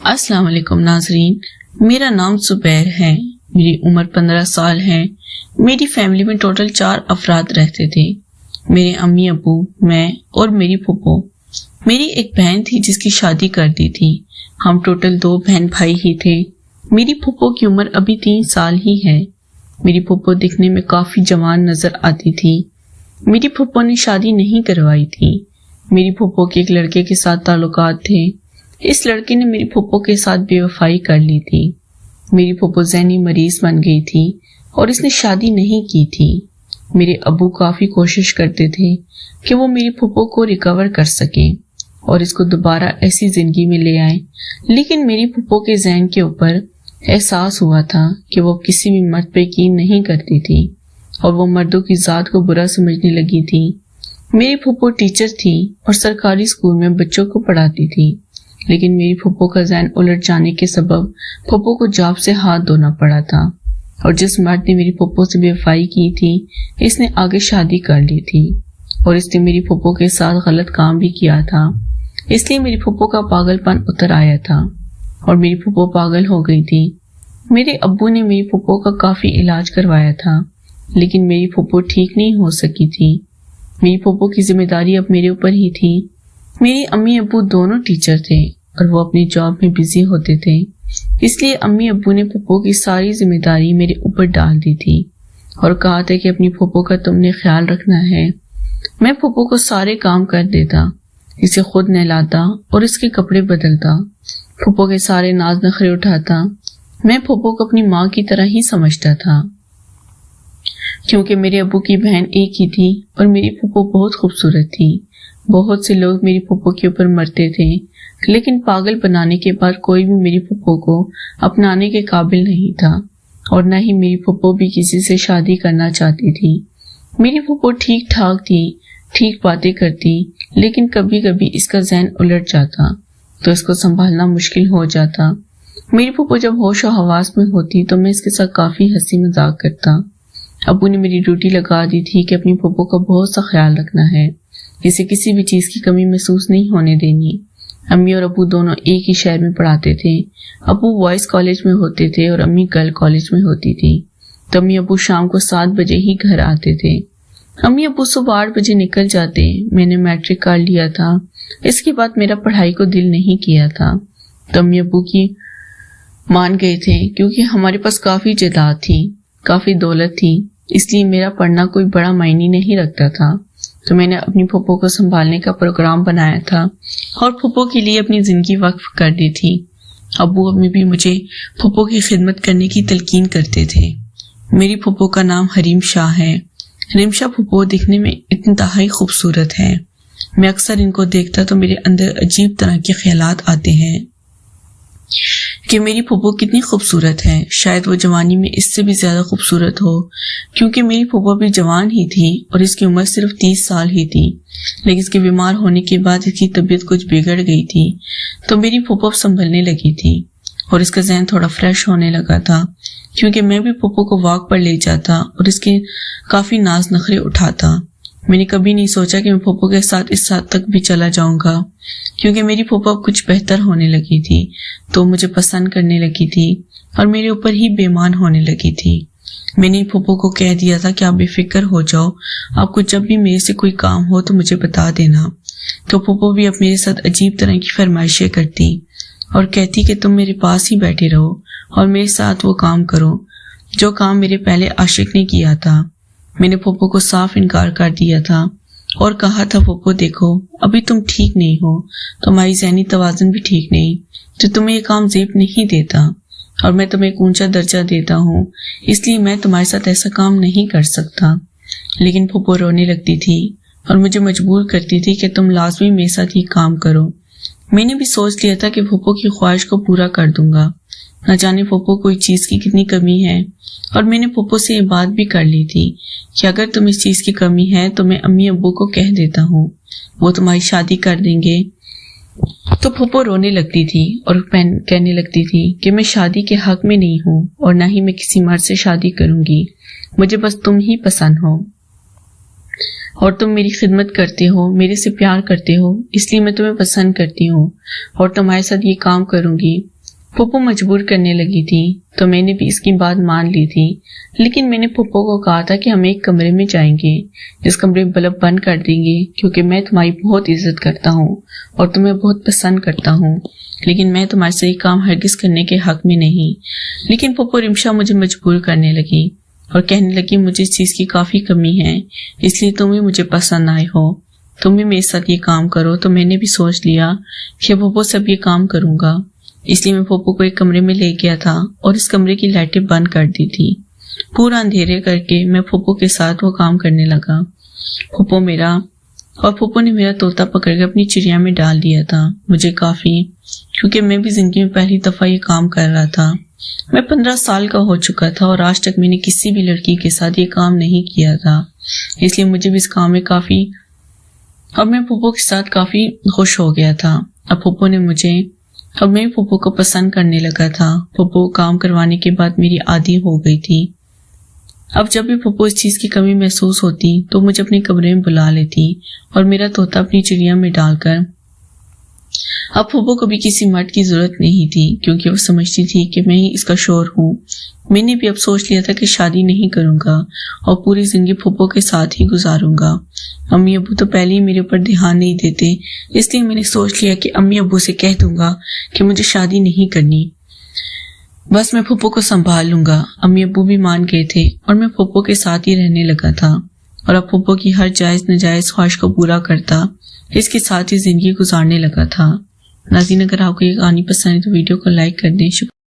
السلام علیکم ناظرین، میرا نام زبیر ہے، میری عمر 15 سال ہے۔ میری فیملی میں ٹوٹل 4 افراد رہتے تھے، میرے امی ابو، میں اور میری پھپھو۔ میری ایک بہن تھی جس کی شادی کر دی تھی، ہم ٹوٹل 2 بہن بھائی ہی تھے۔ میری پھپھو کی عمر ابھی 3 سال ہی ہے۔ میری پھپھو دکھنے میں کافی جوان نظر آتی تھی۔ میری پھپھو نے شادی نہیں کروائی تھی۔ میری پھپھو کے ایک لڑکے کے ساتھ تعلقات تھے، اس لڑکے نے میری پھپھو کے ساتھ بے وفائی کر لی تھی۔ میری پھپھو ذہنی مریض بن گئی تھی اور اس نے شادی نہیں کی تھی۔ میرے ابو کافی کوشش کرتے تھے کہ وہ میری پھپھو کو ریکور کر سکیں اور اس کو دوبارہ ایسی زندگی میں لے آئیں، لیکن میری پھپھو کے ذہن کے اوپر احساس ہوا تھا کہ وہ کسی بھی مرد پہ یقین نہیں کرتی تھی اور وہ مردوں کی ذات کو برا سمجھنے لگی تھی۔ میری پھپھو ٹیچر تھی اور سرکاری اسکول میں بچوں کو پڑھاتی تھی، لیکن میری پھپھو کا ذہن الٹ جانے کے سبب پھپھو کو جاب سے ہاتھ دھونا پڑا تھا، اور جس مرد نے میری پھپھو سے بے وفائی کی تھی اس نے آگے شادی کر لی تھی اور اس نے میری پھپھو کے ساتھ غلط کام بھی کیا تھا، اس لیے میری پھپھو کا پاگل پن اتر آیا تھا اور میری پھپھو پاگل ہو گئی تھی۔ میرے ابو نے میری پھپھو کا کافی علاج کروایا تھا، لیکن میری پھپھو ٹھیک نہیں ہو سکی تھی۔ میری پھپھو کی ذمہ داری اب میرے اوپر ہی تھی۔ میری امی ابو دونوں ٹیچر تھے اور وہ اپنی جاب میں بزی ہوتے تھے، اس لیے امی ابو نے پھپھو کی ساری ذمہ داری میرے اوپر ڈال دی تھی اور کہا تھا کہ اپنی پھپھو کا تم نے خیال رکھنا ہے۔ میں پھپھو کو سارے کام کر دیتا، اسے خود نہلاتا اور اس کے کپڑے بدلتا، پھپھو کے سارے ناز نخرے اٹھاتا۔ میں پھپھو کو اپنی ماں کی طرح ہی سمجھتا تھا، کیونکہ میرے ابو کی بہن ایک ہی تھی اور میری پھپھو بہت خوبصورت تھی۔ بہت سے لوگ میری پھپھو کے اوپر مرتے تھے، لیکن پاگل بنانے کے بعد کوئی بھی میری پھپھو کو اپنانے کے قابل نہیں تھا اور نہ ہی میری پھپھو بھی کسی سے شادی کرنا چاہتی تھی۔ میری پھپھو ٹھیک ٹھاک تھی، ٹھیک باتیں کرتی، لیکن کبھی کبھی اس کا ذہن الٹ جاتا تو اس کو سنبھالنا مشکل ہو جاتا۔ میری پھپھو جب ہوش و حواس میں ہوتی تو میں اس کے ساتھ کافی ہنسی مذاق کرتا۔ ابو نے میری ڈیوٹی لگا دی تھی کہ اپنی پھپھو کا بہت سا خیال رکھنا ہے، اسے کسی بھی چیز کی کمی محسوس نہیں ہونے دینی۔ امی اور ابو دونوں ایک ہی شہر میں پڑھاتے تھے، ابو بوائز کالج میں ہوتے تھے اور امی گرل کالج میں ہوتی تھی، تو امی ابو شام کو 7 بجے ہی گھر آتے تھے۔ امی ابو صبح 8 بجے نکل جاتے۔ میں نے میٹرک کر لیا تھا، اس کے بعد میرا پڑھائی کو دل نہیں کیا تھا، تو امی ابو کی مان گئے تھے کیونکہ ہمارے پاس کافی جائیداد تھی، کافی دولت تھی، اس لیے میرا پڑھنا کوئی بڑا معنی نہیں رکھتا تھا۔ تو میں نے اپنی پھپھو کو سنبھالنے کا پروگرام بنایا تھا اور پھپھو کے لیے اپنی زندگی وقف کر دی تھی۔ ابو امی بھی مجھے پھپھو کی خدمت کرنے کی تلقین کرتے تھے۔ میری پھپھو کا نام حریم شاہ ہے۔ حریم شاہ پھپھو دکھنے میں انتہائی خوبصورت ہے۔ میں اکثر ان کو دیکھتا تو میرے اندر عجیب طرح کے خیالات آتے ہیں کہ میری پھپھو کتنی خوبصورت ہے، شاید وہ جوانی میں اس سے بھی زیادہ خوبصورت ہو، کیونکہ میری پھپھو بھی جوان ہی تھی اور اس کی عمر صرف 30 سال ہی تھی، لیکن اس کے بیمار ہونے کے بعد اس کی طبیعت کچھ بگڑ گئی تھی، تو میری پھپھو سنبھلنے لگی تھی اور اس کا ذہن تھوڑا فریش ہونے لگا تھا، کیونکہ میں بھی پھپھو کو واک پر لے جاتا اور اس کے کافی ناز نخرے اٹھاتا۔ میں نے کبھی نہیں سوچا کہ میں پھپھو کے ساتھ اس حد تک بھی چلا جاؤں گا، کیونکہ میری پھپھو اب کچھ بہتر ہونے لگی تھی تو مجھے پسند کرنے لگی تھی اور میرے اوپر ہی بے ایمان ہونے لگی تھی۔ میں نے پھپھو کو کہہ دیا تھا کہ آپ بے فکر ہو جاؤ، آپ کو جب بھی میرے سے کوئی کام ہو تو مجھے بتا دینا۔ تو پھپھو بھی اب میرے ساتھ عجیب طرح کی فرمائشیں کرتی اور کہتی کہ تم میرے پاس ہی بیٹھے رہو اور میرے ساتھ وہ کام کرو جو کام میرے پہلے عاشق نے کیا تھا۔ میں نے پھپھو کو صاف انکار کر دیا تھا اور کہا تھا پھپھو دیکھو ابھی تم ٹھیک نہیں ہو، تمہاری ذہنی توازن بھی ٹھیک نہیں، تو تمہیں یہ کام زیب نہیں دیتا اور میں تمہیں ایک اونچا درجہ دیتا ہوں، اس لیے میں تمہارے ساتھ ایسا کام نہیں کر سکتا۔ لیکن پھپھو رونے لگتی تھی اور مجھے مجبور کرتی تھی کہ تم لازمی میرے ساتھ ہی کام کرو۔ میں نے بھی سوچ لیا تھا کہ پھپھو کی خواہش کو پورا کر دوں گا، نہ جانے پھپھو کو اس چیز کی کتنی کمی ہے، اور میں نے پھپھو سے یہ بات بھی کر لی تھی کہ اگر تم اس چیز کی کمی ہے تو میں امی ابو کو کہہ دیتا ہوں، وہ تمہاری شادی کر دیں گے۔ تو پھپھو رونے لگتی تھی اور کہنے لگتی تھی کہ میں شادی کے حق میں نہیں ہوں اور نہ ہی میں کسی مرد سے شادی کروں گی، مجھے بس تم ہی پسند ہو اور تم میری خدمت کرتے ہو، میرے سے پیار کرتے ہو، اس لیے میں تمہیں پسند کرتی ہوں اور تمہارے ساتھ یہ کام کروں گی۔ پھوپھو مجبور کرنے لگی تھی تو میں نے بھی اس کی بات مان لی تھی، لیکن میں نے پھوپھو کو کہا تھا کہ ہم ایک کمرے میں جائیں گے، اس کمرے میں بلب بند کر دیں گے کیونکہ میں تمہاری بہت عزت کرتا ہوں اور تمہیں بہت پسند کرتا ہوں، لیکن میں تمہارے سے یہ کام ہرگز کرنے کے حق میں نہیں۔ لیکن پھوپھو رمشا مجھے مجبور کرنے لگی اور کہنے لگی مجھے اس چیز کی کافی کمی ہے، اس لیے تم بھی مجھے پسند آئے ہو، تم بھی میرے ساتھ یہ کام کرو۔ تو میں نے بھی سوچ لیا کہ پھوپھو سب یہ کام کروں گا، اس لیے میں پھوپھو کو ایک کمرے میں لے گیا تھا اور اس کمرے کی لائٹیں بند کر دی تھی۔ پورا اندھیرے کر کے میں پھوپھو کے ساتھ وہ کام کرنے لگا۔ پھوپھو نے میرا طوطا پکڑ کے اپنی چڑیا میں ڈال دیا تھا، مجھے کافی، کیونکہ میں بھی زندگی میں پہلی دفعہ یہ کام کر رہا تھا۔ میں 15 سال کا ہو چکا تھا اور آج تک میں نے کسی بھی لڑکی کے ساتھ یہ کام نہیں کیا تھا، اس لیے مجھے بھی اس کام میں کافی، اور میں پھوپھو کے ساتھ کافی خوش ہو گیا تھا۔ اب میں پھوپھو کو پسند کرنے لگا تھا۔ پھوپھو کام کروانے کے بعد میری عادی ہو گئی تھی۔ اب جب بھی پھوپھو اس چیز کی کمی محسوس ہوتی تو مجھے اپنے کمرے میں بلا لیتی اور میرا طوطا اپنی چڑیا میں ڈال کر، اب پھوپھو کو بھی کسی مرد کی ضرورت نہیں تھی کیونکہ وہ سمجھتی تھی کہ میں ہی اس کا شوہر ہوں۔ میں نے بھی اب سوچ لیا تھا کہ شادی نہیں کروں گا اور پوری زندگی پھوپھو کے ساتھ ہی گزاروں گا۔ امی ابو تو پہلے ہی میرے اوپر دھیان نہیں دیتے، اس لیے میں نے سوچ لیا کہ امی ابو سے کہہ دوں گا کہ مجھے شادی نہیں کرنی، بس میں پھوپھو کو سنبھال لوں گا۔ امی ابو بھی مان گئے تھے اور میں پھوپھو کے ساتھ ہی رہنے لگا تھا اور اب پھوپھو کی ہر جائز ناجائز خواہش کو پورا کرتا، اس کے ساتھ ہی زندگی گزارنے لگا تھا۔ ناظرین، اگر آپ کو یہ کہانی پسند ہے تو ویڈیو کو لائک کر دیں۔ شکریہ۔